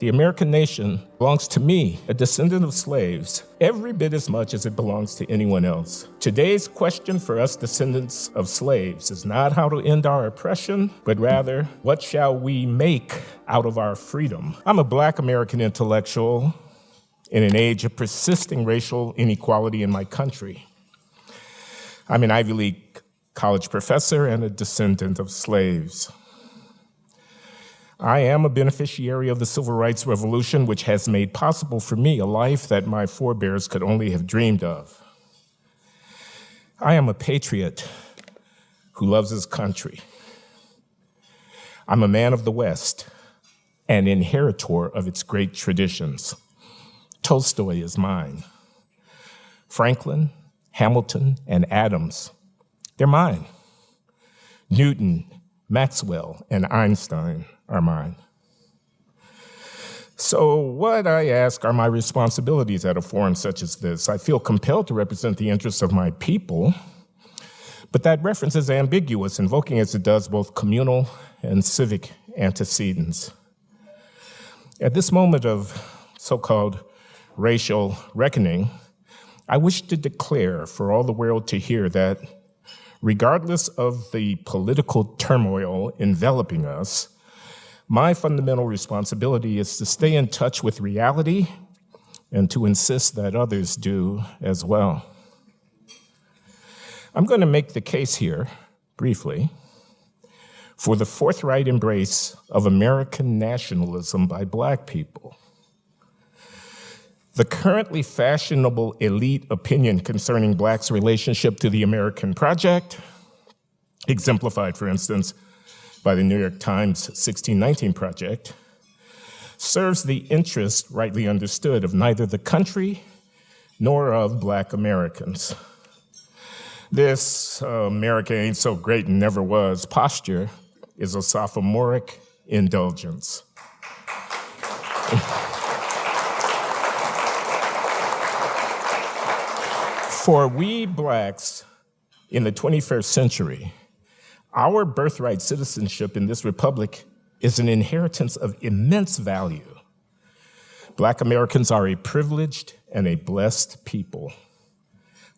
The American nation belongs to me, a descendant of slaves, every bit as much as it belongs to anyone else. Today's question for us descendants of slaves is not how to end our oppression, but rather, what shall we make out of our freedom? I'm a Black American intellectual in an age of persisting racial inequality in my country. I'm an Ivy League college professor and a descendant of slaves. I am a beneficiary of the Civil Rights Revolution, which has made possible for me a life that my forebears could only have dreamed of. I am a patriot who loves his country. I'm a man of the West, an inheritor of its great traditions. Tolstoy is mine. Franklin, Hamilton, and Adams, they're mine. Newton, Maxwell, and Einstein are mine. So what, I ask, are my responsibilities at a forum such as this? I feel compelled to represent the interests of my people, but that reference is ambiguous, invoking as it does both communal and civic antecedents. At this moment of so-called racial reckoning, I wish to declare for all the world to hear that regardless of the political turmoil enveloping us, my fundamental responsibility is to stay in touch with reality and to insist that others do as well. I'm going to make the case here, briefly, for the forthright embrace of American nationalism by Black people. The currently fashionable elite opinion concerning Blacks' relationship to the American project, exemplified, for instance, by the New York Times 1619 Project, serves the interest, rightly understood, of neither the country nor of Black Americans. This America ain't so great and never was posture is a sophomoric indulgence. For we Blacks in the 21st century, our birthright citizenship in this republic is an inheritance of immense value. Black Americans are a privileged and a blessed people.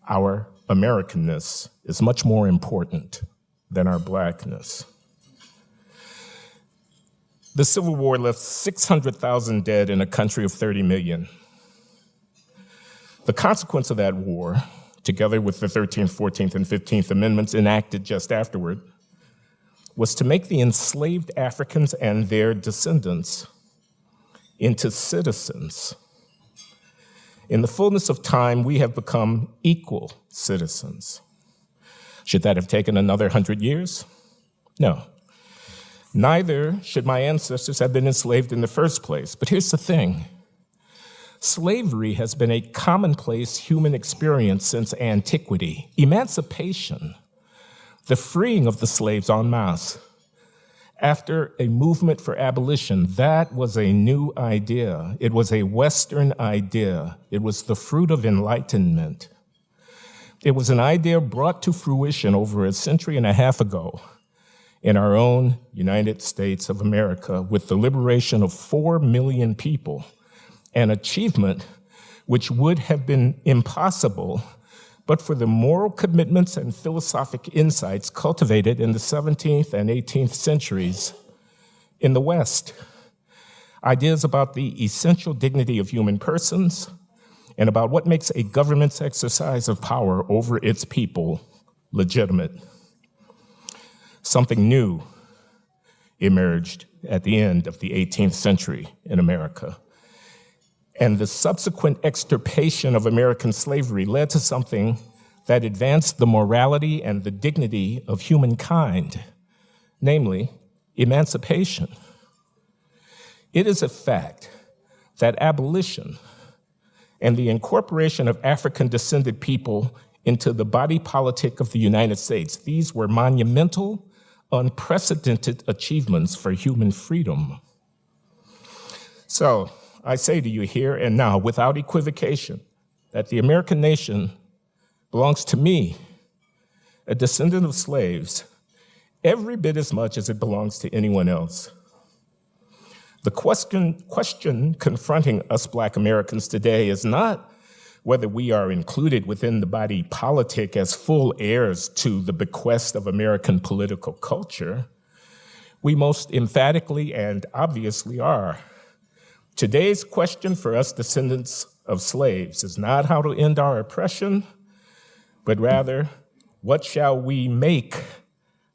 Our Americanness is much more important than our Blackness. The Civil War left 600,000 dead in a country of 30 million. The consequence of that war, together with the 13th, 14th, and 15th Amendments enacted just afterward, was to make the enslaved Africans and their descendants into citizens. In the fullness of time, we have become equal citizens. Should that have taken another 100 years? No. Neither should my ancestors have been enslaved in the first place. But here's the thing. Slavery has been a commonplace human experience since antiquity. Emancipation, the freeing of the slaves en masse, after a movement for abolition, that was a new idea. It was a Western idea. It was the fruit of enlightenment. It was an idea brought to fruition over a century and a half ago in our own United States of America with the liberation of 4 million people, an achievement which would have been impossible but for the moral commitments and philosophic insights cultivated in the 17th and 18th centuries in the West. Ideas about the essential dignity of human persons and about what makes a government's exercise of power over its people legitimate. Something new emerged at the end of the 18th century in America. And the subsequent extirpation of American slavery led to something that advanced the morality and the dignity of humankind, namely emancipation. It is a fact that abolition and the incorporation of African-descended people into the body politic of the United States, these were monumental, unprecedented achievements for human freedom. So, I say to you here and now, without equivocation, that the American nation belongs to me, a descendant of slaves, every bit as much as it belongs to anyone else. The question confronting us Black Americans today is not whether we are included within the body politic as full heirs to the bequest of American political culture. We most emphatically and obviously are. Today's question for us descendants of slaves is not how to end our oppression, but rather, what shall we make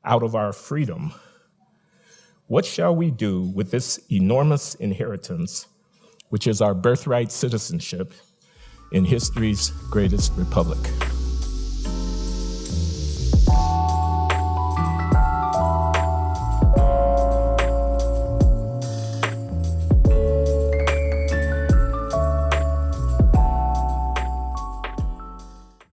out of our freedom? What shall we do with this enormous inheritance, which is our birthright citizenship in history's greatest republic?